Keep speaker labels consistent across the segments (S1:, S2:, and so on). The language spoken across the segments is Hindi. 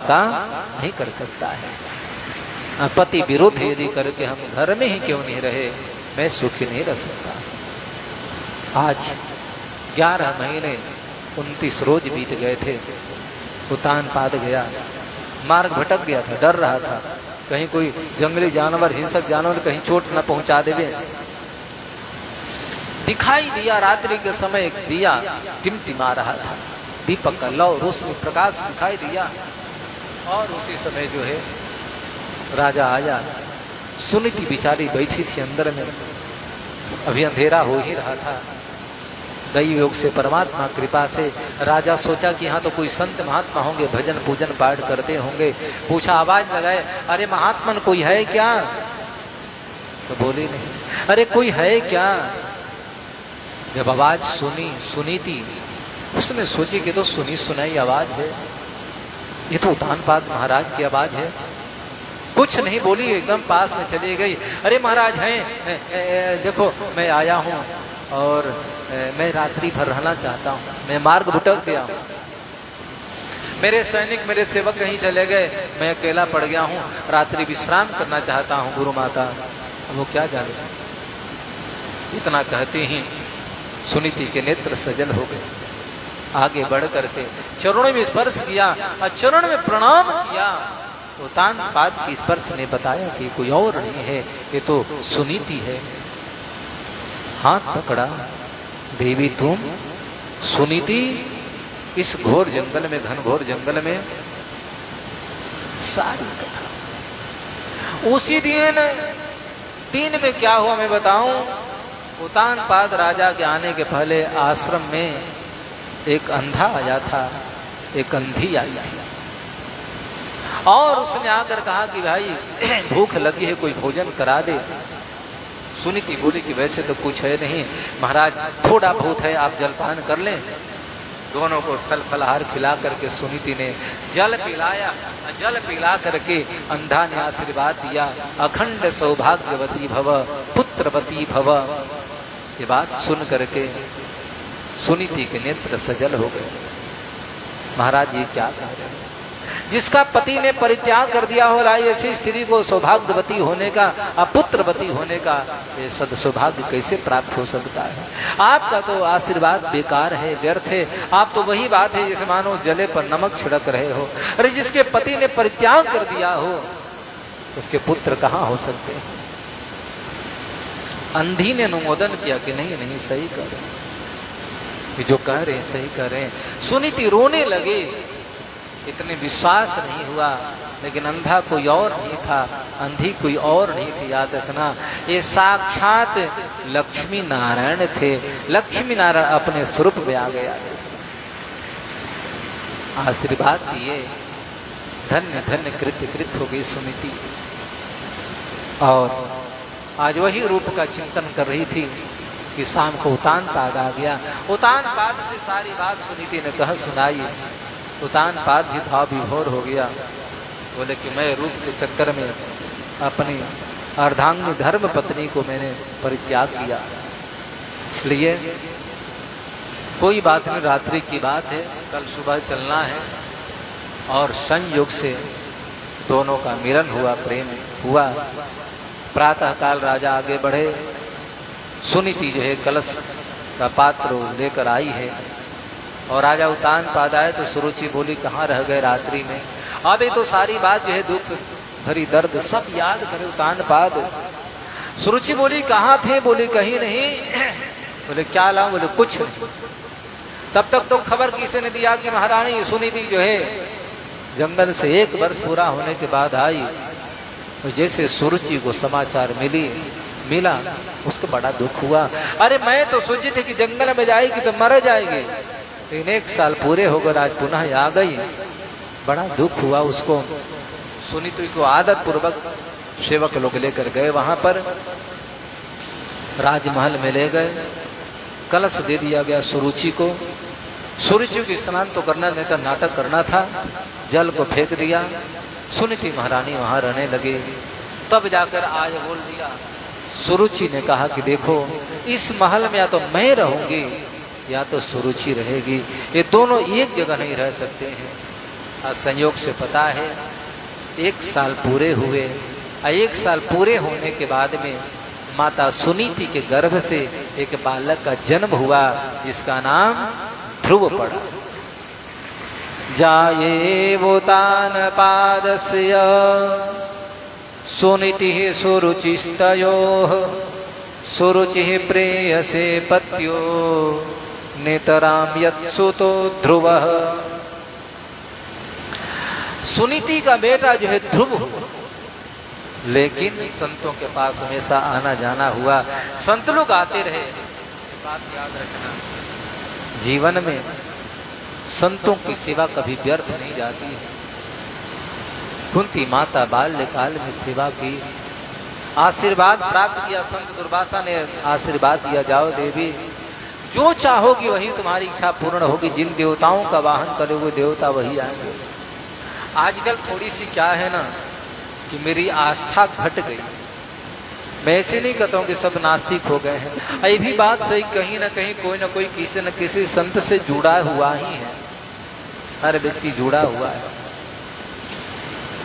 S1: काम नहीं कर सकता है। पति विरोध यदि करके हम घर में ही क्यों नहीं रहे, मैं सुखी नहीं रह सकता। आज 11 महीने 29 रोज बीत गए थे। उतानपाद गया, मार्ग भटक गया था, डर रहा था कहीं कोई जंगली जानवर, हिंसक जानवर कहीं चोट न पहुंचा देवे। दिखाई दिया रात्रि के समय एक दिया टिमटिमा रहा था, दीपक का लौ रोशनी प्रकाश दिखाई दिया। और उसी समय जो है राजा आया। सुनीति बिचारी बैठी थी अंदर में, अभी अंधेरा हो ही रहा था। दैव योग से, परमात्मा कृपा से राजा सोचा कि यहाँ तो कोई संत महात्मा होंगे, भजन पूजन पाठ करते होंगे। पूछा, आवाज लगाए, अरे महात्मन कोई है क्या? तो बोली नहीं। अरे कोई है क्या? जब आवाज सुनी थी, उसने सोची कि तो सुनी सुनाई आवाज है, ये तो उतानपाद महाराज की आवाज है। कुछ नहीं बोली, एकदम पास में चली गई। अरे महाराज हैं, देखो मैं आया हूँ और मैं रात्रि भर रहना चाहता हूँ, मैं मार्ग भटक गया हूँ, मेरे सैनिक मेरे सेवक कहीं चले गए, मैं अकेला पड़ गया हूँ, रात्रि विश्राम करना चाहता हूँ गुरु माता। वो क्या जाने। इतना कहते ही सुनीति के नेत्र सजल हो गए। आगे बढ़ करके चरणों में स्पर्श किया और चरण में प्रणाम किया। उतानपाद की स्पर्श ने बताया कि कोई और नहीं है, ये तो सुनीति है। हाथ पकड़ा, देवी तुम सुनीति? इस घोर जंगल में, घनघोर जंगल में सारी कथा। उसी दिन में क्या हुआ मैं बताऊं। उतानपाद राजा के आने के पहले आश्रम में एक अंधा आया था, एक अंधी आई थी, और उसने आकर कहा कि भाई भूख लगी है, कोई भोजन करा दे। सुनीति बोली कि वैसे तो कुछ है नहीं महाराज, थोड़ा बहुत है, आप जलपान कर लें। दोनों को फल फलहार खिला करके सुनीति ने जल पिलाया। जल पिला करके अंधा ने आशीर्वाद दिया, अखंड सौभाग्यवती भव, पुत्रवती भव। ये बात सुन करके सुनीति के नेत्र सजल हो गए। महाराज ये क्या कह रहे हैं? जिसका पति ने परित्याग कर दिया हो, ऐसी स्त्री को सौभाग्यवती होने का, अपुत्रवती होने का ये सद सौभाग्य कैसे प्राप्त हो सकता है? आपका तो आशीर्वाद बेकार है, व्यर्थ है। आप तो वही बात है जैसे मानो जले पर नमक छिड़क रहे हो। अरे जिसके पति ने परित्याग कर दिया हो, उसके पुत्र कहाँ हो सकते हैं? अंधी ने अनुमोदन किया कि नहीं नहीं सही कर रहे, जो कह रहे हैं सही कर रहे हैं। सुनीति रोने लगे, इतने विश्वास नहीं हुआ। लेकिन अंधा कोई और नहीं था, अंधी कोई और नहीं थी। याद रखना, ये साक्षात लक्ष्मी नारायण थे। लक्ष्मी नारायण अपने स्वरूप में आ गया, आशीर्वाद दिए। धन्य धन्य कृत्य कृत हो गई सुनीति। और आज वही रूप का चिंतन कर रही थी कि शाम को उतानपाद आ गया। उतानपाद से सारी बात सुनीति ने कहा सुनाई। उतानपाद भी भाव विभोर हो गया। बोले कि मैं रूप के चक्कर में अपनी अर्धांगिनी धर्म पत्नी को मैंने परित्याग किया, इसलिए कोई बात नहीं, रात्रि की बात है, कल सुबह चलना है। और संयोग से दोनों का मिलन हुआ, प्रेम हुआ। प्रातः काल राजा आगे बढ़े। सुनीति जो है कलश का पात्र लेकर आई है, और राजा उतानपाद आए तो सुरुचि बोली कहाँ रह गए रात्रि में? अब ये तो सारी बात जो है दुख भरी दर्द सब याद करे उतानपाद। सुरुचि बोली कहाँ थे? बोली कहीं नहीं। बोले क्या लाऊं? बोले कुछ। तब तक तो खबर किसी ने दिया कि महारानी सुनीति जो है जंगल से 1 वर्ष पूरा होने के बाद आई। तो जैसे सुरुचि को समाचार मिला उसको बड़ा दुख हुआ। अरे मैं तो सोची थी कि जंगल में जाएगी तो मर जाएगी, लेकिन 1 साल पूरे हो गए, आज पुनः आ गई। बड़ा दुख हुआ उसको। सुनीति को आदत पूर्वक सेवक लोग लेकर गए, वहां पर राजमहल में ले गए। कलश दे दिया गया सुरुचि को। सुरुचि को स्नान तो करना नहीं था, नाटक करना था। जल को फेंक दिया। सुनीति महारानी वहां रहने लगी। तब जाकर आज बोल दिया। सुरुचि ने कहा कि देखो इस महल में या तो मैं रहूंगी या तो सुरुचि रहेगी, ये दोनों एक जगह नहीं रह सकते हैं। संयोग से पता है 1 साल पूरे हुए। 1 साल पूरे होने के बाद में माता सुनीति के गर्भ से एक बालक का जन्म हुआ जिसका नाम ध्रुव पड़ा। जायेवोतान पादस्य सुनीति सुरुचिस्तयोः सुरुचि प्रेयसे पत्यो नेतराम यत्सुतो ध्रुवः। सुनीति का बेटा जो है ध्रुव, लेकिन संतों के पास हमेशा आना जाना हुआ। संत लोग आते रहे। बात याद रखना, जीवन में संतों की सेवा कभी व्यर्थ नहीं जाती है। कुंती माता बाल्यकाल में सेवा की, आशीर्वाद प्राप्त किया। संत दुर्वासा ने आशीर्वाद दिया, जाओ देवी जो चाहोगी वही तुम्हारी इच्छा पूर्ण होगी, जिन देवताओं का वाहन करोगे देवता वही आएंगे। आजकल थोड़ी सी क्या है ना कि मेरी आस्था घट गई। मैं ऐसे नहीं कहता हूँ कि सब नास्तिक हो गए हैं, ये भी बात सही, कहीं ना कहीं कोई ना कोई किसी न किसी संत से जुड़ा हुआ ही है। हर व्यक्ति जुड़ा हुआ है,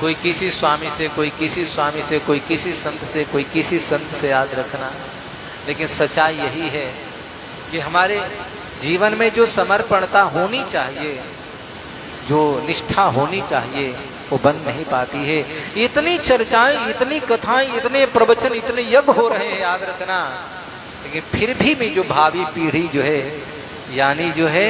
S1: कोई किसी स्वामी से, कोई किसी स्वामी से, कोई किसी संत से, कोई किसी संत से, याद रखना। लेकिन सच्चाई यही है कि हमारे जीवन में जो समर्पणता होनी चाहिए, जो निष्ठा होनी चाहिए, वो बन नहीं पाती है। इतनी चर्चाएं, इतनी कथाएं, इतने प्रवचन, इतने यज्ञ हो रहे हैं, याद रखना, लेकिन फिर भी जो भावी पीढ़ी जो है, यानी जो है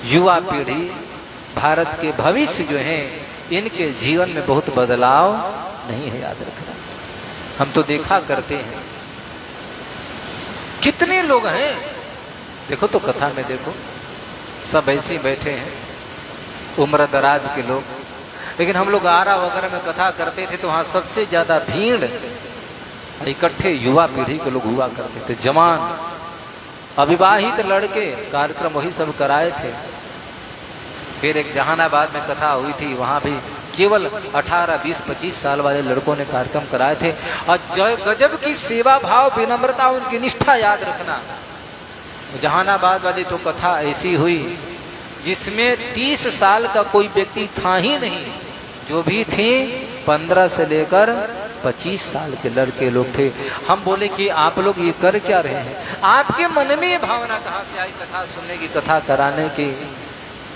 S1: युवा पीढ़ी, भारत के भविष्य जो है, इनके जीवन में बहुत बदलाव नहीं है, याद रखना। हम तो देखा करते हैं कितने लोग हैं, देखो तो कथा में देखो, सब ऐसे ही बैठे हैं, उम्र दराज के लोग। लेकिन हम लोग आरा वगैरह में कथा करते थे तो वहां सबसे ज्यादा भीड़ इकट्ठे युवा पीढ़ी के लोग हुआ करते थे। जवान अविवाहित लड़के, कार्यक्रम वही सब कराए थे। फिर एक जहानाबाद में कथा हुई थी, वहां भी केवल 18, 20, 25 साल वाले लड़कों ने कार्यक्रम कराए थे। और गजब की सेवा भाव, विनम्रता, उनकी निष्ठा, याद रखना। जहानाबाद वाली तो कथा ऐसी हुई जिसमें 30 साल का कोई व्यक्ति था ही नहीं, जो भी थे 15 से लेकर 25 साल के लड़के लोग थे। हम बोले कि आप लोग ये कर क्या रहे हैं, आपके मन में ये भावना कहाँ से आई कथा सुनने की, कथा कराने की?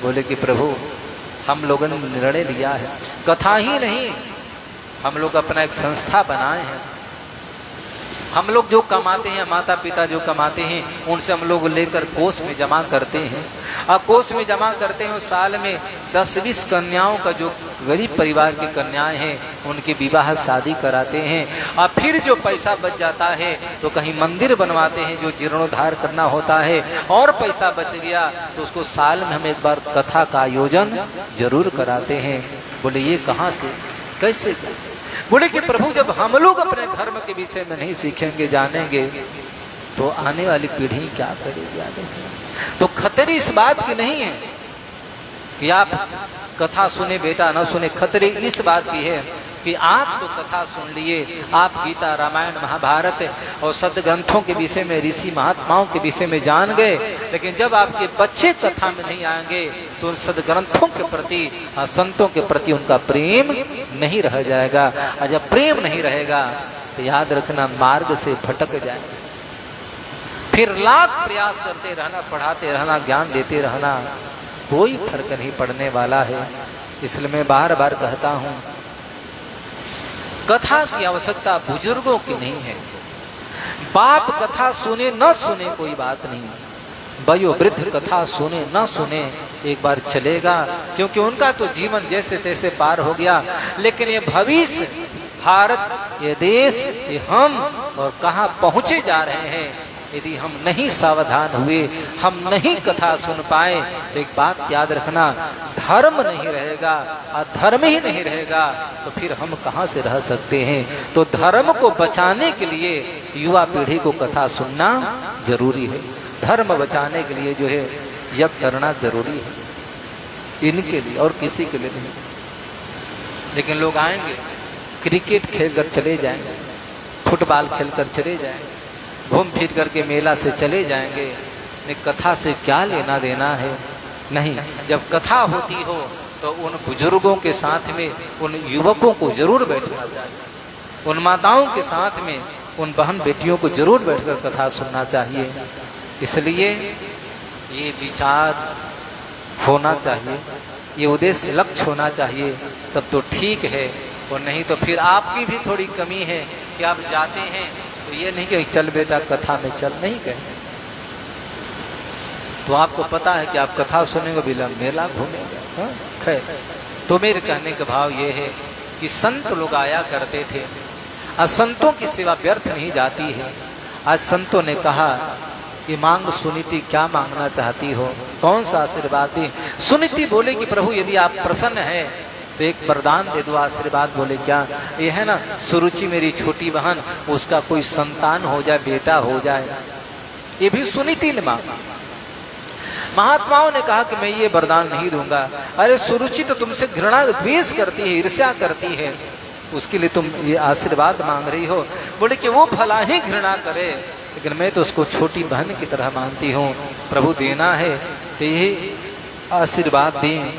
S1: बोले कि प्रभु हम लोगों ने निर्णय लिया है, कथा ही नहीं, हम लोग अपना एक संस्था बनाए हैं। हम लोग जो कमाते हैं, माता पिता जो कमाते हैं, उनसे हम लोग लेकर कोष में जमा करते हैं। और कोष में जमा करते हैं, उस साल में 10-20 कन्याओं का, जो गरीब परिवार की कन्याएं हैं, उनकी विवाह शादी कराते हैं। और फिर जो पैसा बच जाता है तो कहीं मंदिर बनवाते हैं, जो जीर्णोद्धार करना होता है। और पैसा बच गया तो उसको साल में हम एक बार कथा का आयोजन जरूर कराते हैं। बोले ये कहाँ से, कैसे? बोले कि प्रभु जब हम लोग अपने धर्म के विषय में नहीं सीखेंगे, जानेंगे, तो आने वाली पीढ़ी क्या करेगी आगे? तो खतरे इस बात की नहीं है कि आप कथा सुने बेटा न सुने, खतरे इस बात की है कि आप तो कथा सुन लिए, आप गीता, रामायण, महाभारत और सदग्रंथों के विषय में, ऋषि महात्माओं के विषय में जान गए, लेकिन जब आपके बच्चे कथा में नहीं आएंगे तो उन सदग्रंथों के प्रति, संतों के प्रति उनका प्रेम नहीं रह जाएगा। और जब प्रेम नहीं रहेगा तो याद रखना, मार्ग से भटक जाएगा। फिर लाख प्रयास करते रहना, पढ़ाते रहना, ज्ञान देते रहना, कोई फर्क नहीं पड़ने वाला है। इसलिए मैं बार बार कहता हूं, कथा की आवश्यकता बुजुर्गों की नहीं है। बाप कथा सुने न सुने कोई बात नहीं, वयोवृद्ध कथा सुने न सुने एक बार चलेगा, क्योंकि उनका तो जीवन जैसे तैसे पार हो गया। लेकिन ये भविष्य, भारत, ये देश, ये हम और कहाँ पहुंचे जा रहे हैं, यदि हम नहीं सावधान हुए, हम नहीं कथा सुन पाए, तो एक बात याद रखना, धर्म नहीं रहेगा। और धर्म ही नहीं रहेगा तो फिर हम कहाँ से रह सकते हैं? तो धर्म को बचाने के लिए युवा पीढ़ी को कथा सुनना जरूरी है। धर्म बचाने के लिए जो है यज्ञ करना जरूरी है, इनके लिए और किसी के लिए नहीं। लेकिन लोग आएंगे, क्रिकेट खेलकर चले जाएंगे, फुटबॉल खेलकर चले जाएंगे, घूम फिर करके मेला से चले जाएंगे, कथा से क्या लेना देना है? नहीं, जब कथा होती हो तो उन बुजुर्गों के साथ में उन युवकों को जरूर बैठना चाहिए, उन माताओं के साथ में उन बहन बेटियों को जरूर बैठकर कथा सुनना चाहिए। इसलिए ये विचार होना चाहिए, ये उद्देश्य लक्ष्य होना चाहिए, तब तो ठीक है। और नहीं तो फिर आपकी भी थोड़ी कमी है कि आप जाते हैं तो ये नहीं कि चल बेटा कथा में चल, नहीं कहें। तो आपको पता है कि आप कथा सुनेंगे बिलम मेला घूमेंगे। खैर, तो मेरे कहने का भाव ये है कि संत लोग आया करते थे, आज संतों की सेवा व्यर्थ नहीं जाती है। आज संतों ने कहा कि मांग सुनीति, क्या मांगना चाहती हो, कौन सा आशीर्वाद दी। सुनीति बोले कि प्रभु यदि आप प्रसन्न है तो एक वरदान दे दो। आशीर्वाद बोले क्या, ये है ना सुरुचि मेरी छोटी बहन, उसका कोई संतान हो जाए, बेटा हो जाए, ये भी सुनीति ने मांगा। महात्माओं ने कहा कि मैं ये वरदान नहीं दूंगा। अरे सुरुचि तो तुमसे घृणा द्वेष करती है, ईर्ष्या करती है, उसके लिए तुम ये आशीर्वाद मांग रही हो। बोले कि वो भला ही घृणा करे, लेकिन मैं तो उसको छोटी बहन की तरह मानती हूँ। प्रभु देना है तो यही आशीर्वाद दें।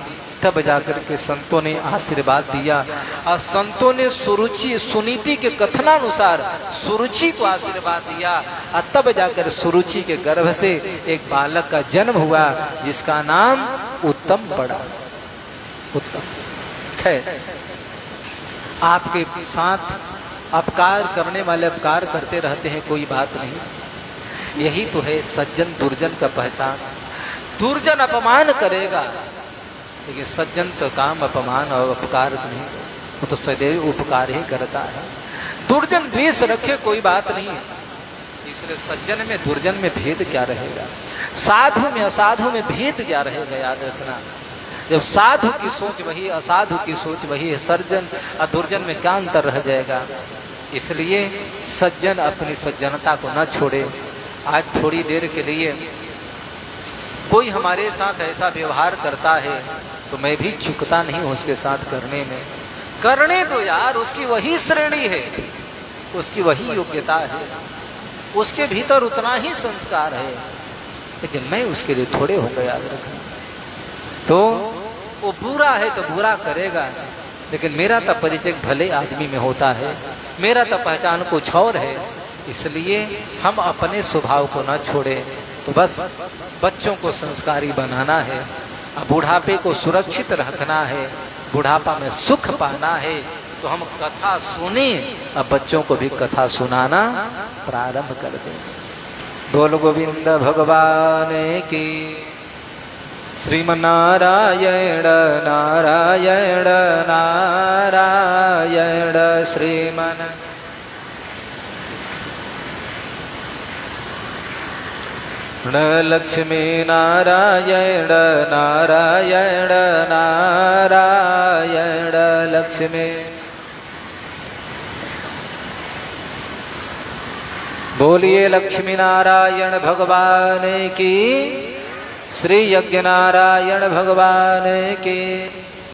S1: तब जाकर के संतों ने आशीर्वाद दिया और संतों ने सुरुचि सुनीति के कथनानुसार सुरुचि को आशीर्वाद दिया और तब जाकर सुरुचि के गर्भ से एक बालक का जन्म हुआ जिसका नाम उत्तम पड़ा। उत्तम। खैर, आपके साथ अपकार करने वाले अपकार करते रहते हैं, कोई बात नहीं। यही तो है सज्जन दुर्जन का पहचान। दुर्जन अपमान करेगा लेकिन सज्जन तो काम अपमान और उपकार नहीं, वो तो सदैव उपकार ही करता है। दुर्जन द्वेष रखे कोई बात नहीं, इसलिए सज्जन में दुर्जन में भेद क्या रहेगा, साधु में असाधु में भेद क्या रहेगा, याद रखना। जब साधु की सोच वही, असाधु की सोच वही है, सज्जन और दुर्जन में क्या अंतर रह जाएगा। इसलिए सज्जन अपनी सज्जनता को न छोड़े। आज थोड़ी देर के लिए कोई हमारे साथ ऐसा व्यवहार करता है तो मैं भी चुकता नहीं हूं उसके साथ करने में। करने दो यार, उसकी वही श्रेणी है, उसकी वही योग्यता है, उसके भीतर उतना ही संस्कार है, लेकिन मैं उसके लिए थोड़े होंगे, याद रखना। तो वो बुरा है तो बुरा करेगा, लेकिन मेरा तो परिचय भले आदमी में होता है, मेरा तो पहचान कुछ और है। इसलिए हम अपने स्वभाव को न छोड़े। तो बस बच्चों को संस्कारी बनाना है, बुढ़ापे को सुरक्षित रखना है, बुढ़ापा में सुख पाना है, तो हम कथा सुने, अब बच्चों को भी कथा सुनाना प्रारंभ कर दें। बोल गोविंद भगवान की। श्रीमन्नारायण नारायण नारायण श्रीमन। लक्ष्मी नारायण नारायण नारायण लक्ष्मी। बोलिए लक्ष्मी नारायण भगवान की, श्री यज्ञ नारायण भगवान की।